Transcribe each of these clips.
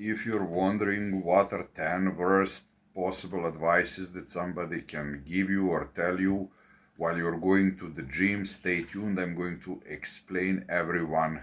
If you're wondering what are 10 worst possible advices that somebody can give you or tell you while you're going to the gym, stay tuned. I'm going to explain every one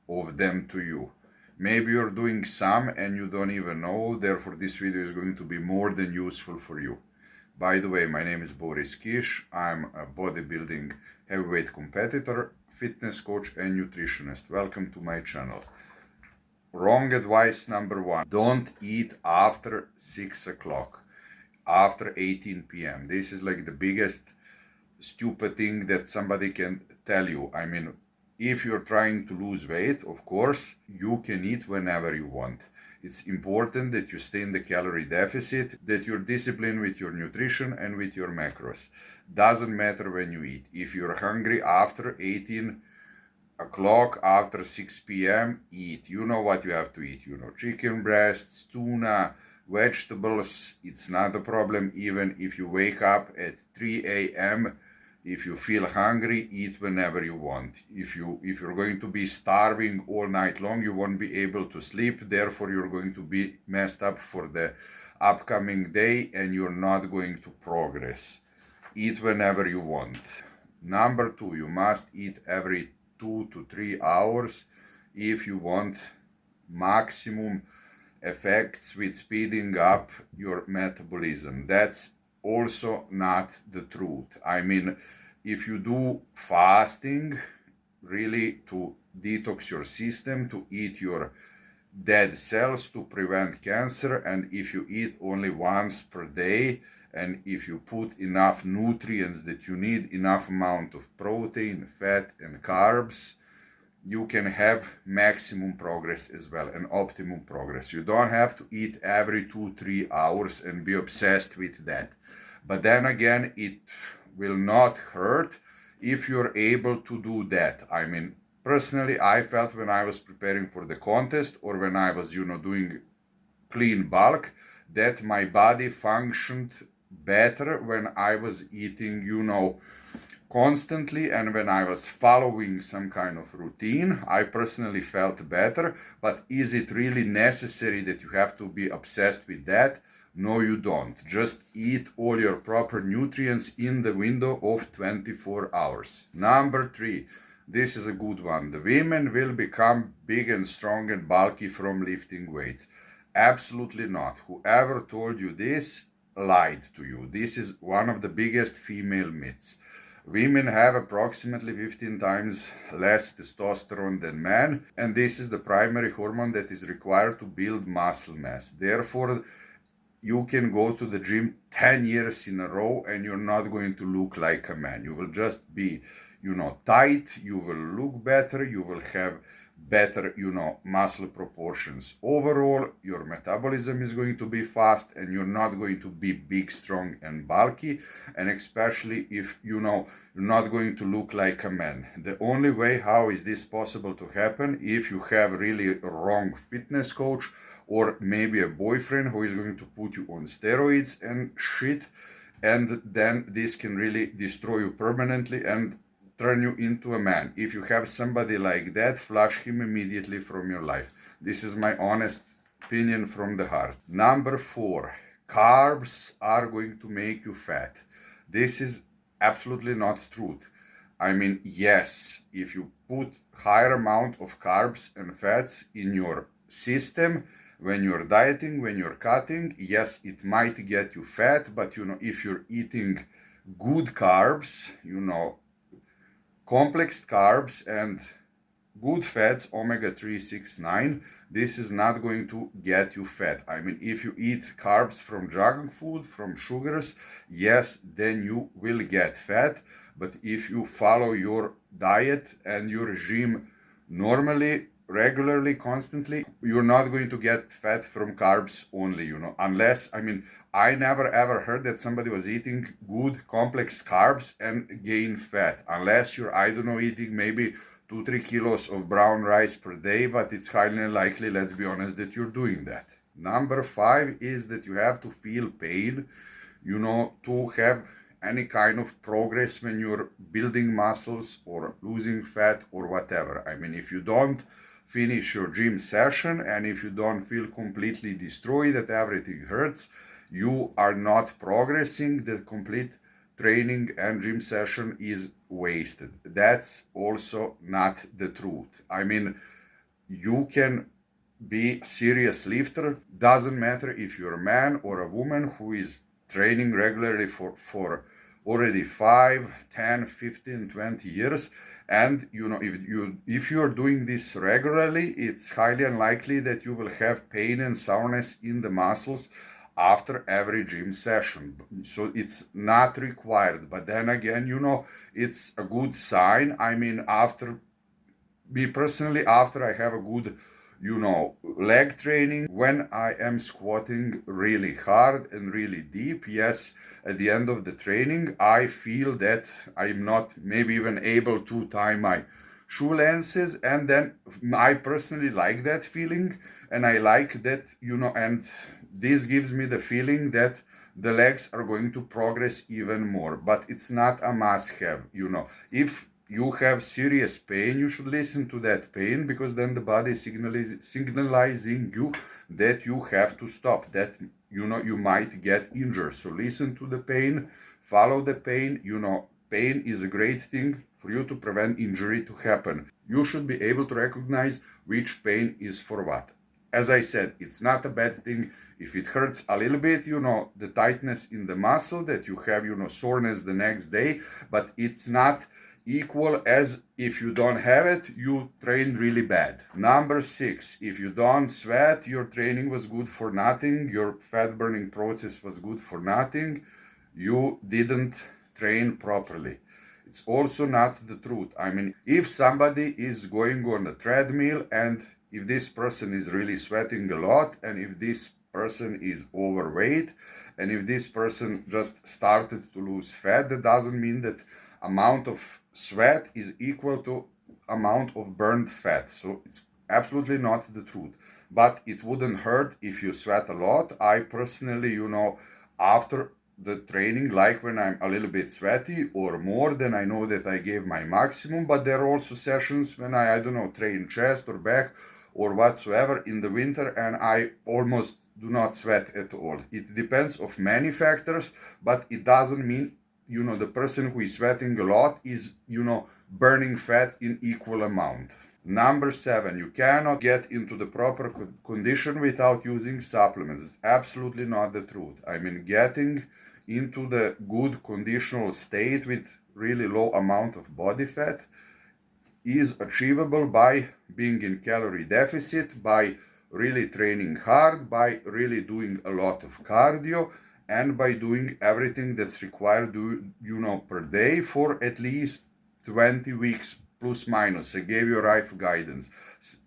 of them to you. Maybe you're doing some and you don't even know, therefore this video is going to be more than useful for you. By the way, my name is Boris Kish. I'm a bodybuilding heavyweight competitor, fitness coach and nutritionist. Welcome to my channel. Wrong advice number one. Don't eat after 6 o'clock, after 18 p.m. This is like the biggest stupid thing that somebody can tell you. I mean, if you're trying to lose weight, of course, you can eat whenever you want. It's important that you stay in the calorie deficit, that you're disciplined with your nutrition and with your macros. Doesn't matter when you eat. If you're hungry after 18 o'clock, after 6 p.m., eat. You know what you have to eat. You know, chicken breasts, tuna, vegetables. It's not a problem even if you wake up at 3 a.m. If you feel hungry, eat whenever you want. If you're going to be starving all night long, you won't be able to sleep. Therefore, you're going to be messed up for the upcoming day and you're not going to progress. Eat whenever you want. Number two, you must eat every 2 to 3 hours if you want maximum effects with speeding up your metabolism. That's also not the truth. I mean, if you do fasting really to detox your system, to eat your dead cells, to prevent cancer, and if you eat only once per day, and if you put enough nutrients that you need, enough amount of protein, fat and carbs, you can have maximum progress as well and optimum progress. You don't have to eat every 2-3 hours and be obsessed with that. But then again, it will not hurt if you're able to do that. I mean, personally, I felt when I was preparing for the contest or when I was, doing clean bulk, that my body functioned better when I was eating, constantly, and when I was following some kind of routine. I personally felt better. But is it really necessary that you have to be obsessed with that? No, you don't. Just eat all your proper nutrients in the window of 24 hours. Number three, this is a good one. The women will become big and strong and bulky from lifting weights. Absolutely not. Whoever told you this lied to you. This is one of the biggest female myths. Women have approximately 15 times less testosterone than men, and this is the primary hormone that is required to build muscle mass. Therefore, you can go to the gym 10 years in a row and you're not going to look like a man. You will just be, tight, you will look better, you will have better, muscle proportions. Overall, your metabolism is going to be fast and you're not going to be big, strong, and bulky. And especially if, you're not going to look like a man. The only way how is this possible to happen if you have really a wrong fitness coach or maybe a boyfriend who is going to put you on steroids and shit. And then this can really destroy you permanently and turn you into a man. If you have somebody like that, flush him immediately from your life. This is my honest opinion from the heart. Number four, carbs are going to make you fat. This is absolutely not truth. I mean, yes, if you put higher amount of carbs and fats in your system, when you're dieting, when you're cutting, yes, it might get you fat, but if you're eating good carbs, complex carbs and good fats, omega-3, 6, 9, this is not going to get you fat. I mean, if you eat carbs from junk food, from sugars, yes, then you will get fat. But if you follow your diet and your regime normally, regularly, constantly, you're not going to get fat from carbs only, unless, I never ever heard that somebody was eating good complex carbs and gain fat, unless you're, eating maybe 2-3 kilos of brown rice per day, but it's highly unlikely, let's be honest, that you're doing that. Number five is that you have to feel pain, to have any kind of progress when you're building muscles or losing fat or whatever. I mean, if you don't finish your gym session, and if you don't feel completely destroyed, that everything hurts, you are not progressing. The complete training and gym session is wasted. That's also not the truth. I mean, you can be serious lifter. Doesn't matter if you're a man or a woman who is training regularly for already 5, 10, 15, 20 years. And if you're doing this regularly, it's highly unlikely that you will have pain and soreness in the muscles after every gym session. So it's not required. But then again, it's a good sign. I mean, after me personally, after I have a good leg training, when I am squatting really hard and really deep, yes, at the end of the training I feel that I'm not maybe even able to tie my shoelaces, and then I personally like that feeling, and I like that, and this gives me the feeling that the legs are going to progress even more. But it's not a must-have. If you have serious pain, you should listen to that pain, because then the body is signalizing you that you have to stop, that you might get injured. So listen to the pain, follow the pain. Pain is a great thing for you to prevent injury to happen. You should be able to recognize which pain is for what. As I said, it's not a bad thing if it hurts a little bit, the tightness in the muscle, that you have, soreness the next day, but it's not equal as if you don't have it, you trained really bad. Number 6, if you don't sweat, your training was good for nothing, your fat burning process was good for nothing, you didn't train properly. It's also not the truth. I mean, if somebody is going on a treadmill, and if this person is really sweating a lot, and if this person is overweight, and if this person just started to lose fat, that doesn't mean that amount of sweat is equal to amount of burned fat. So it's absolutely not the truth. But it wouldn't hurt if you sweat a lot. I personally, after the training, like when I'm a little bit sweaty or more, then I know that I gave my maximum. But there are also sessions when I don't know, train chest or back or whatsoever in the winter, and I almost do not sweat at all. It depends of many factors, but it doesn't mean the person who is sweating a lot is burning fat in equal amount. Number 7, you cannot get into the proper condition without using supplements. It's absolutely not the truth. I mean, getting into the good conditional state with really low amount of body fat is achievable by being in calorie deficit, by really training hard, by really doing a lot of cardio, and by doing everything that's required per day for at least 20 weeks plus minus. I gave you rough guidance.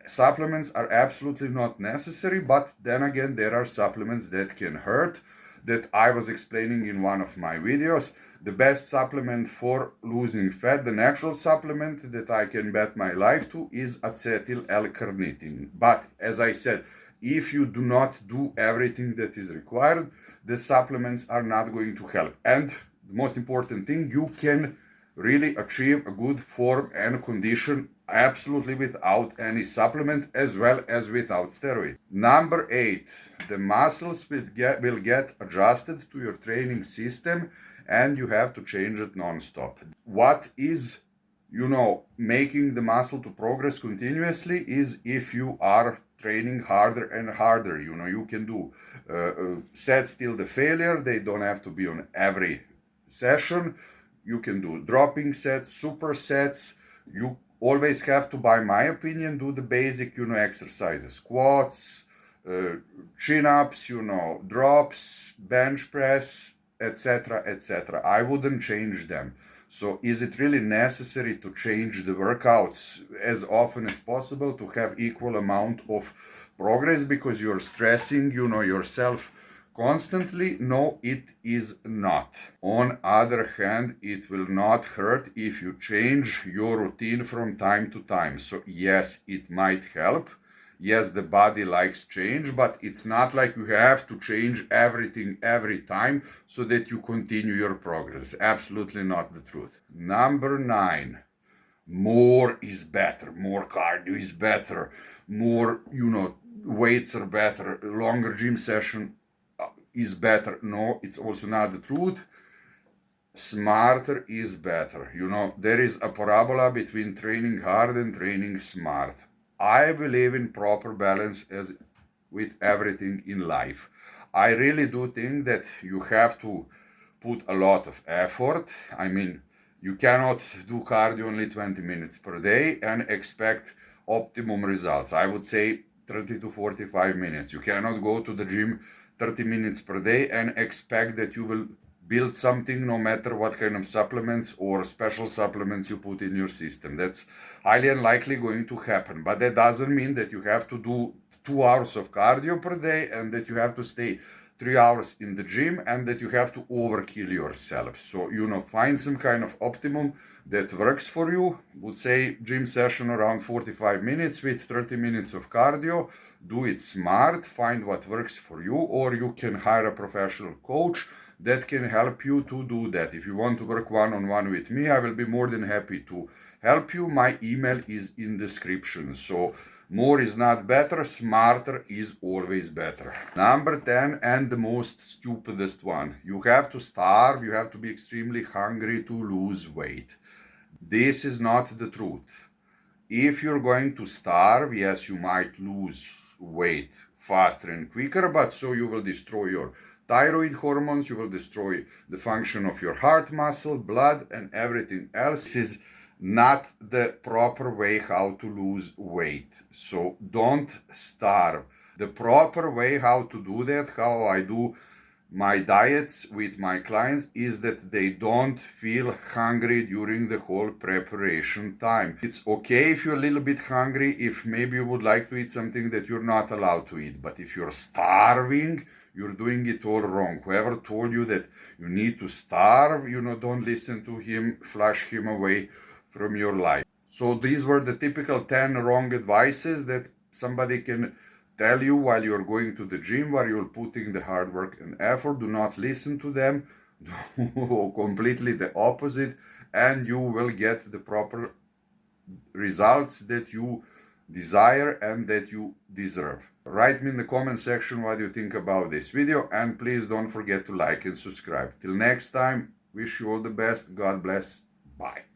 Supplements are absolutely not necessary, but then again, there are supplements that can hurt, that I was explaining in one of my videos. The best supplement for losing fat, the natural supplement that I can bet my life to, is acetyl L-carnitine. But as I said, if you do not do everything that is required, the supplements are not going to help. And the most important thing, you can really achieve a good form and condition absolutely without any supplement, as well as without steroids. Number 8, the muscles will get adjusted to your training system, and you have to change it non-stop. What is making the muscle to progress continuously is if you are training harder and harder. You can do sets till the failure. They don't have to be on every session. You can do dropping sets, supersets. You always have to, by my opinion, do the basic exercises: squats, chin-ups, drops, bench press, etc., etc. I wouldn't change them. So is it really necessary to change the workouts as often as possible to have equal amount of progress because you're stressing yourself constantly? No, it is not. On other hand, it will not hurt if you change your routine from time to time. So yes, it might help. Yes, the body likes change, but it's not like you have to change everything every time so that you continue your progress. Absolutely not the truth. Number 9, more is better. More cardio is better. more, weights are better, longer gym session is better. No, it's also not the truth. Smarter is better. There is a parabola between training hard and training smart. I believe in proper balance as with everything in life. I really do think that you have to put a lot of effort. I mean, you cannot do cardio only 20 minutes per day and expect optimum results. I would say 30 to 45 minutes. You cannot go to the gym 30 minutes per day and expect that you will build something no matter what kind of supplements or special supplements you put in your system. That's highly unlikely going to happen. But that doesn't mean that you have to do 2 hours of cardio per day and that you have to stay 3 hours in the gym and that you have to overkill yourself. So, find some kind of optimum that works for you. Would say gym session around 45 minutes with 30 minutes of cardio. Do it smart, find what works for you, or you can hire a professional coach that can help you to do that. If you want to work one-on-one with me, I will be more than happy to help you. My email is in description. So more is not better, smarter is always better. Number 10 and the most stupidest one. You have to starve, you have to be extremely hungry to lose weight. This is not the truth. If you're going to starve, yes, you might lose weight faster and quicker, but so you will destroy your thyroid hormones, you will destroy the function of your heart muscle, blood, and everything else. This is not the proper way how to lose weight. So don't starve. The proper way how to do that, how I do my diets with my clients, is that they don't feel hungry during the whole preparation time. It's okay if you're a little bit hungry, if maybe you would like to eat something that you're not allowed to eat. But if you're starving, you're doing it all wrong. Whoever told you that you need to starve, don't listen to him, flush him away from your life. So these were the typical 10 wrong advices that somebody can tell you while you're going to the gym, while you're putting the hard work and effort. Do not listen to them. Do completely the opposite, and you will get the proper results that you desire and that you deserve. Write me in the comment section what you think about this video, and please don't forget to like and subscribe. Till next time, wish you all the best. God bless. Bye.